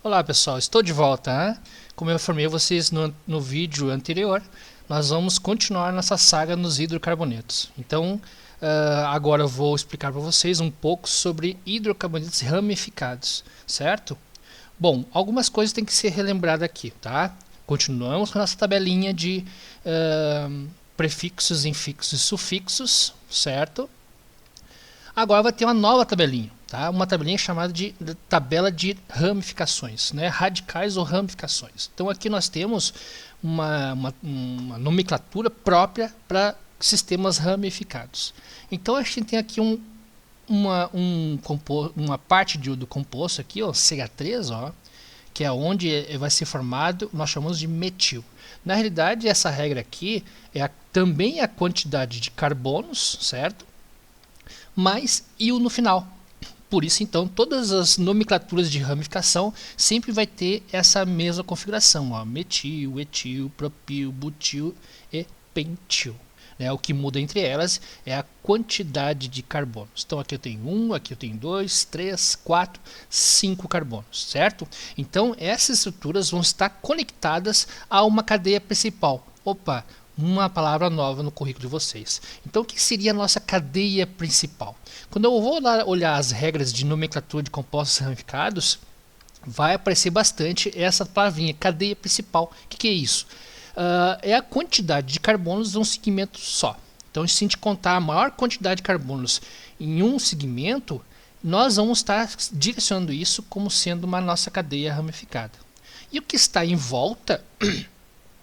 Olá pessoal, estou de volta, hein? Como eu informei vocês no vídeo anterior, nós vamos continuar nossa saga nos hidrocarbonetos. Então, agora eu vou explicar para vocês um pouco sobre hidrocarbonetos ramificados, certo? Bom, algumas coisas têm que ser relembradas aqui, tá? Continuamos com a nossa tabelinha de prefixos, infixos e sufixos, certo? Agora vai ter uma nova tabelinha, tá? Uma tabelinha chamada de tabela de ramificações, né? Radicais ou ramificações. Então aqui nós temos uma nomenclatura própria para sistemas ramificados. Então a gente tem aqui uma parte do composto aqui, ó, CH3, ó, que é onde vai ser formado, nós chamamos de metil. Na realidade, essa regra aqui é também a quantidade de carbonos, certo? Mais íon no final. Por isso, então, todas as nomenclaturas de ramificação sempre vai ter essa mesma configuração, ó, metil, etil, propil, butil e pentil. Né? O que muda entre elas é a quantidade de carbonos. Então aqui eu tenho 1, aqui eu tenho 2, 3, 4, 5 carbonos, certo? Então essas estruturas vão estar conectadas a uma cadeia principal. Opa, uma palavra nova no currículo de vocês. Então o que seria a nossa cadeia principal? Quando eu vou lá olhar as regras de nomenclatura de compostos ramificados, vai aparecer bastante essa palavrinha, cadeia principal. O que é isso? É a quantidade de carbonos de um segmento só. Então, se a gente contar a maior quantidade de carbonos em um segmento, nós vamos estar direcionando isso como sendo uma nossa cadeia ramificada. E o que está em volta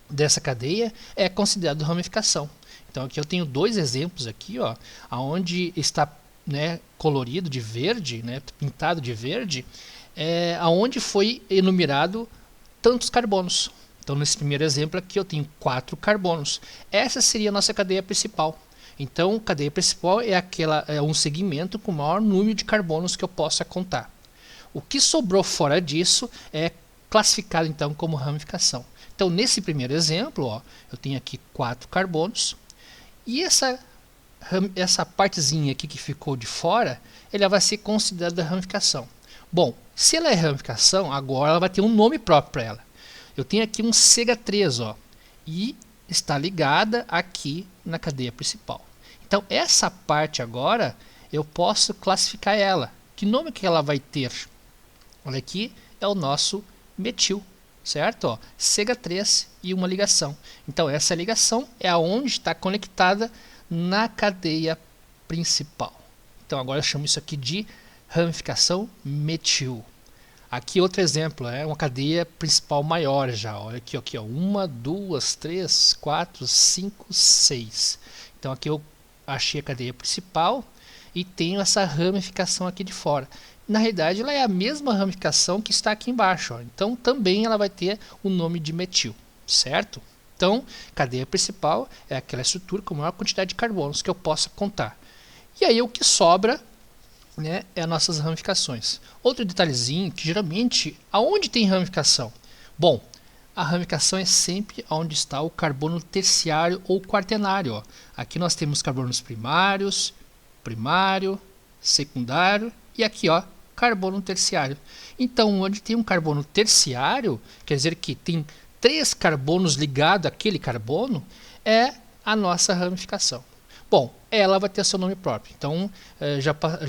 dessa cadeia é considerado ramificação. Então aqui eu tenho dois exemplos aqui, ó, aonde está, né, colorido de verde, né, pintado de verde, aonde foi enumerado tantos carbonos. Então nesse primeiro exemplo aqui eu tenho 4 carbonos. Essa seria a nossa cadeia principal. Então cadeia principal é um segmento com o maior número de carbonos que eu possa contar. O que sobrou fora disso é classificado então como ramificação. Então nesse primeiro exemplo, ó, eu tenho aqui 4 carbonos e essa partezinha aqui que ficou de fora, ela vai ser considerada ramificação. Bom, se ela é ramificação, agora ela vai ter um nome próprio para ela. Eu tenho aqui um CH3, ó, e está ligada aqui na cadeia principal. Então essa parte agora eu posso classificar ela. Que nome que ela vai ter? Olha aqui, é o nosso metil, certo? Ó, CH3 e uma ligação. Então essa ligação é aonde está conectada na cadeia principal. Então agora eu chamo isso aqui de ramificação metil. Aqui outro exemplo, é uma cadeia principal maior já. Olha aqui, ó, 1, 2, 3, 4, 5, 6. Então aqui eu achei a cadeia principal e tenho essa ramificação aqui de fora. Na realidade, ela é a mesma ramificação que está aqui embaixo. Ó. Então também ela vai ter o nome de metil, certo? Então, cadeia principal é aquela estrutura com a maior quantidade de carbonos que eu possa contar. E aí o que sobra, né, é as nossas ramificações. Outro detalhezinho que geralmente, aonde tem ramificação? Bom, a ramificação é sempre onde está o carbono terciário ou quaternário. Ó. Aqui nós temos carbonos primários, primário, secundário e aqui, ó, carbono terciário. Então, onde tem um carbono terciário, quer dizer que tem 3 carbonos ligados àquele carbono, é a nossa ramificação. Bom, ela vai ter seu nome próprio. Então,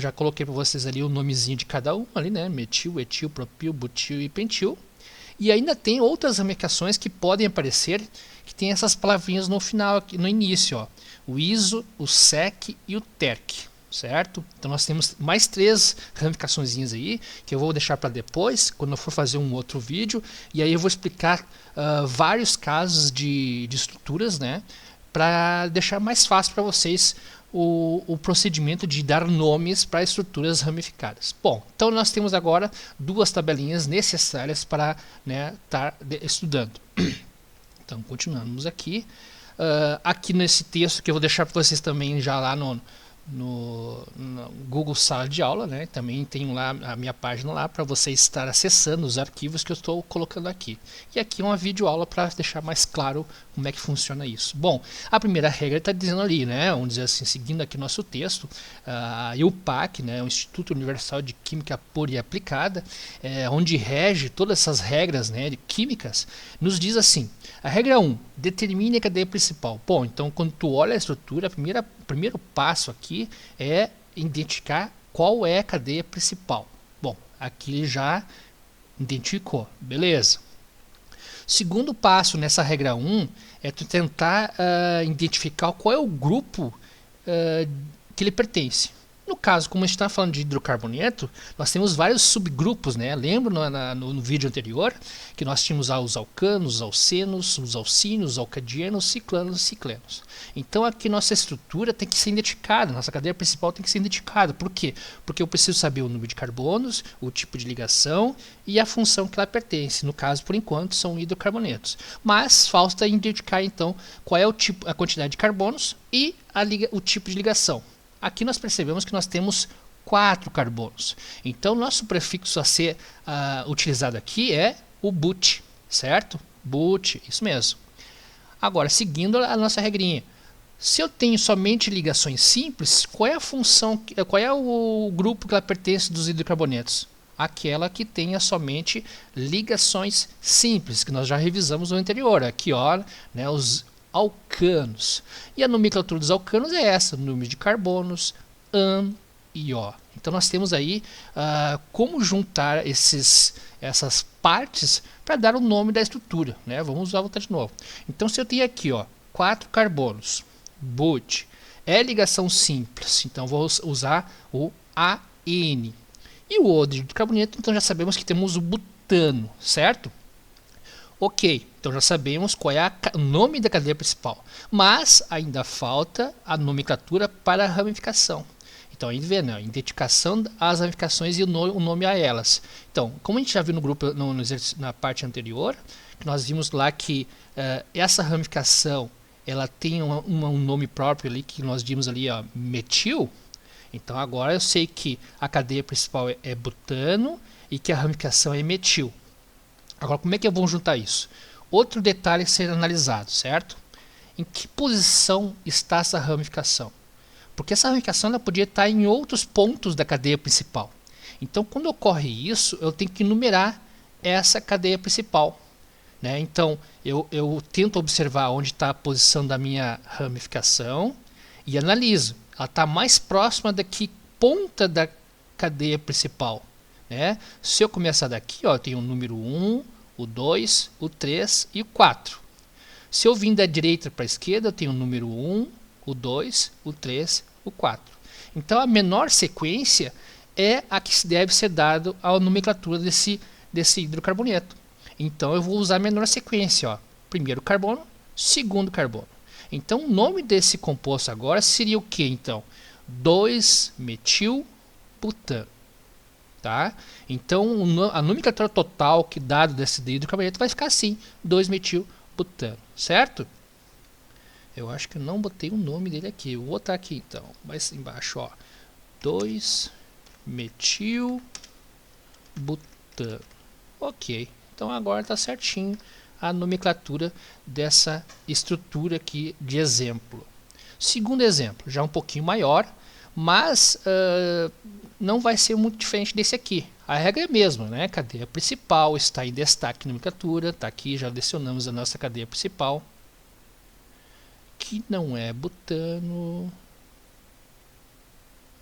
já coloquei para vocês ali o nomezinho de cada um, ali, né? Metil, etil, propil, butil e pentil. E ainda tem outras ramificações que podem aparecer, que tem essas palavrinhas no final, aqui, no início, ó. O iso, o sec e o terc, certo? Então nós temos mais 3 ramificações aí, que eu vou deixar para depois, quando eu for fazer um outro vídeo, e aí eu vou explicar vários casos de estruturas, né? Para deixar mais fácil para vocês o procedimento de dar nomes para estruturas ramificadas. Bom, então nós temos agora 2 tabelinhas necessárias para, né, estar estudando. Então, continuamos aqui. Aqui nesse texto, que eu vou deixar para vocês também já lá no Google Sala de Aula, né? Também tem lá a minha página lá para você estar acessando os arquivos que eu estou colocando aqui. E aqui uma videoaula para deixar mais claro como é que funciona isso. Bom, a primeira regra está dizendo ali, né? Vamos dizer assim, seguindo aqui nosso texto, a IUPAC, né? O Instituto Universal de Química Pura e Aplicada, onde rege todas essas regras, né, de químicas, nos diz assim: a regra 1, determine a cadeia principal. Bom, então quando tu olha a estrutura, primeiro passo aqui é identificar qual é a cadeia principal. Bom, aqui ele já identificou, beleza. Segundo passo nessa regra 1 é tu tentar identificar qual é o grupo que ele pertence. No caso, como a gente está falando de hidrocarboneto, nós temos vários subgrupos, né? Lembra no vídeo anterior que nós tínhamos os alcanos, os alcenos, os alcínios, os alcadianos, ciclanos e ciclenos. Então aqui nossa estrutura tem que ser identificada, nossa cadeia principal tem que ser identificada. Por quê? Porque eu preciso saber o número de carbonos, o tipo de ligação e a função que ela pertence. No caso, por enquanto, são hidrocarbonetos. Mas falta identificar então qual é a quantidade de carbonos e o tipo de ligação. Aqui nós percebemos que nós temos 4 carbonos. Então, nosso prefixo a ser utilizado aqui é o but, certo? But, isso mesmo. Agora, seguindo a nossa regrinha. Se eu tenho somente ligações simples, qual é a função, qual é o grupo que ela pertence dos hidrocarbonetos? Aquela que tenha somente ligações simples, que nós já revisamos no anterior. Aqui, ó, né, os alcanos. E a nomenclatura dos alcanos é essa: número de carbonos, AN e O. Então nós temos aí como juntar essas partes para dar o nome da estrutura, né? Vamos voltar de novo. Então se eu tenho aqui, ó, 4 carbonos, but, é ligação simples, então vou usar o AN. E o O de carboneto, então já sabemos que temos o butano, certo? Ok, então já sabemos qual é o nome da cadeia principal, mas ainda falta a nomenclatura para a ramificação. Então, aí vê, né, a identificação às ramificações e o nome a elas. Então, como a gente já viu no grupo na parte anterior, que nós vimos lá que essa ramificação ela tem um nome próprio ali, que nós vimos ali, ó, metil. Então agora eu sei que a cadeia principal é butano e que a ramificação é metil. Agora, como é que eu vou juntar isso? Outro detalhe a ser analisado, certo? Em que posição está essa ramificação? Porque essa ramificação ela podia estar em outros pontos da cadeia principal. Então, quando ocorre isso, eu tenho que numerar essa cadeia principal, né? Então, eu tento observar onde está a posição da minha ramificação e analiso. Ela está mais próxima da que ponta da cadeia principal, né? Se eu começar daqui, ó, eu tenho o número 1, o 2, o 3 e o 4. Se eu vim da direita para a esquerda, eu tenho o número 1, o 2, o 3, o 4. Então a menor sequência é a que deve ser dado à nomenclatura desse hidrocarboneto. Então eu vou usar a menor sequência, ó. Primeiro carbono, segundo carbono. Então o nome desse composto agora seria o que então? 2-metil-butano. Tá? Então a nomenclatura total que dado desse hidrocarboneto vai ficar assim: 2-metil-butano, certo? Eu acho que eu não botei o nome dele aqui. Eu vou botar aqui então, mais embaixo, ó, 2-metil-butano. Ok, então agora está certinho a nomenclatura dessa estrutura aqui de exemplo. Segundo exemplo, já um pouquinho maior, mas não vai ser muito diferente desse aqui. A regra é a mesma, né? Cadeia principal está em destaque na nomenclatura, está aqui, já adicionamos a nossa cadeia principal, que não é butano.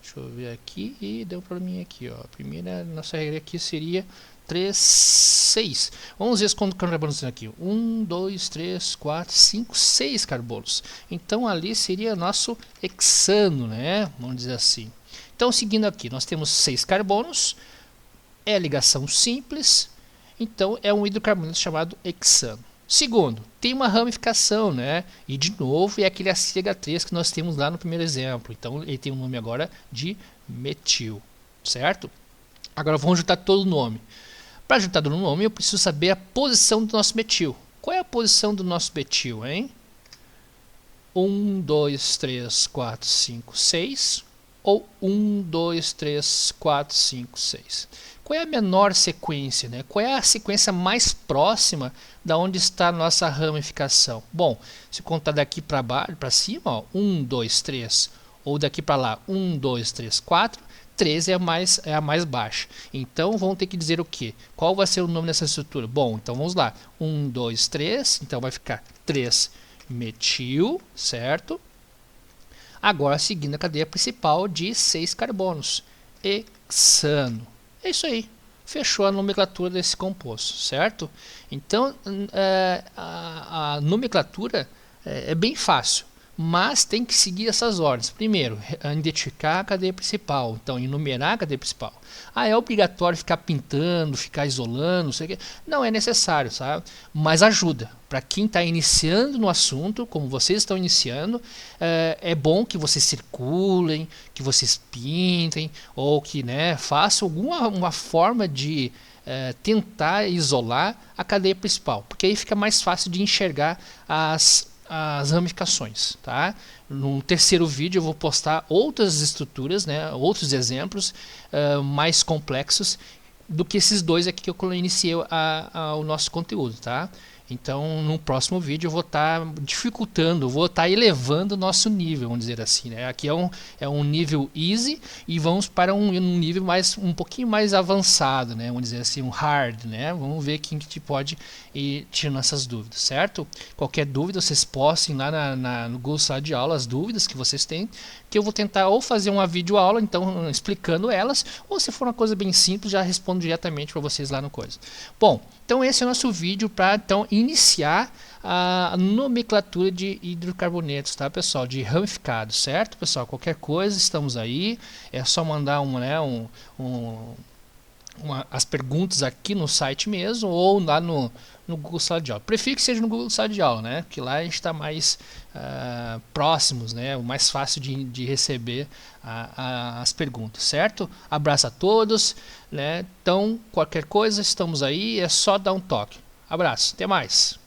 Deixa eu ver aqui, e deu um probleminha aqui, ó. A primeira, nossa regra aqui seria 3, 6. Vamos ver quantos carbonos tem aqui. 1, 2, 3, 4, 5, 6 carbonos. Então ali seria nosso hexano, né? Vamos dizer assim. Então seguindo aqui, nós temos 6 carbonos. É ligação simples. Então é um hidrocarboneto chamado hexano. Segundo, tem uma ramificação, né? E de novo é aquele ACH3 que nós temos lá no primeiro exemplo. Então ele tem o nome agora de metil, certo? Agora vamos juntar todo o nome. Para juntar todo o nome eu preciso saber a posição do nosso metil. Qual é a posição do nosso metil, hein? 1, 2, 3, 4, 5, 6. ou 1, 2, 3, 4, 5, 6? Qual é a menor sequência, né? Qual é a sequência mais próxima da onde está a nossa ramificação? Bom, se contar daqui para baixo, para cima, ó, 1, 2, 3, ou daqui para lá, 1, 2, 3, 4, 3 é a mais baixa. Então vamos ter que dizer o quê? Qual vai ser o nome dessa estrutura? Bom, então vamos lá. 1, 2, 3, então vai ficar 3-metil, certo? Agora seguindo a cadeia principal de 6 carbonos, hexano. É isso aí, fechou a nomenclatura desse composto, certo? Então a nomenclatura é bem fácil, mas tem que seguir essas ordens. Primeiro, identificar a cadeia principal, então enumerar a cadeia principal. Ah, é obrigatório ficar pintando, ficar isolando, não sei o quê. Não é necessário, sabe? Mas ajuda. Para quem está iniciando no assunto, como vocês estão iniciando, é bom que vocês circulem, que vocês pintem, ou que, né, façam uma forma de tentar isolar a cadeia principal, porque aí fica mais fácil de enxergar as ramificações, tá? No terceiro vídeo eu vou postar outras estruturas, né, outros exemplos mais complexos do que esses dois aqui que eu iniciei o nosso conteúdo, tá? Então no próximo vídeo eu vou estar dificultando, vou estar elevando o nosso nível, vamos dizer assim, né? Aqui é um nível easy e vamos para um nível um pouquinho mais avançado, né? Vamos dizer assim, um hard, né? Vamos ver quem que te pode ir tirando essas dúvidas, certo? Qualquer dúvida vocês postem lá no Google Sala de Aula as dúvidas que vocês têm, que eu vou tentar ou fazer uma videoaula, então explicando elas, ou se for uma coisa bem simples, já respondo diretamente para vocês lá no coisa. Bom, então esse é o nosso vídeo para então iniciar a nomenclatura de hidrocarbonetos, tá, pessoal? De ramificados, certo, pessoal? Qualquer coisa, estamos aí. É só mandar as perguntas aqui no site mesmo ou lá no Google Sala de Aula. Prefiro que seja no Google Sala de Aula, né? Que lá a gente está mais próximos, né? O mais fácil de receber as perguntas, certo? Abraço a todos, né? Então, qualquer coisa, estamos aí, é só dar um toque. Abraço, até mais.